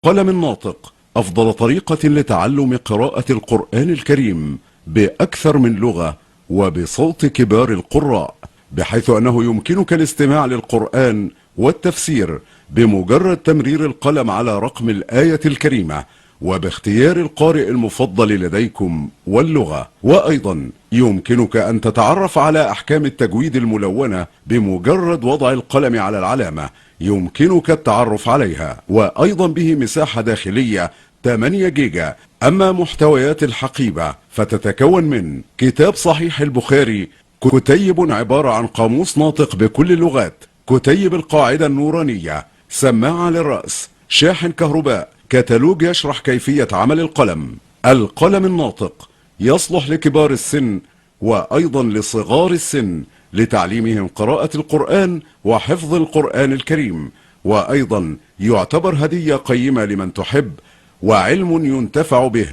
القلم الناطق أفضل طريقة لتعلم قراءة القرآن الكريم بأكثر من لغة وبصوت كبار القراء، بحيث أنه يمكنك الاستماع للقرآن والتفسير بمجرد تمرير القلم على رقم الآية الكريمة وباختيار القارئ المفضل لديكم واللغة. وأيضا يمكنك أن تتعرف على أحكام التجويد الملونة بمجرد وضع القلم على العلامة يمكنك التعرف عليها، وأيضا به مساحة داخلية 8 جيجا. أما محتويات الحقيبة فتتكون من كتاب صحيح البخاري، كتيب عبارة عن قاموس ناطق بكل اللغات، كتيب القاعدة النورانية، سماعة للرأس، شاحن كهرباء، كتالوج يشرح كيفية عمل القلم. القلم الناطق يصلح لكبار السن وأيضا لصغار السن لتعليمهم قراءة القرآن وحفظ القرآن الكريم، وأيضا يعتبر هدية قيمة لمن تحب وعلم ينتفع به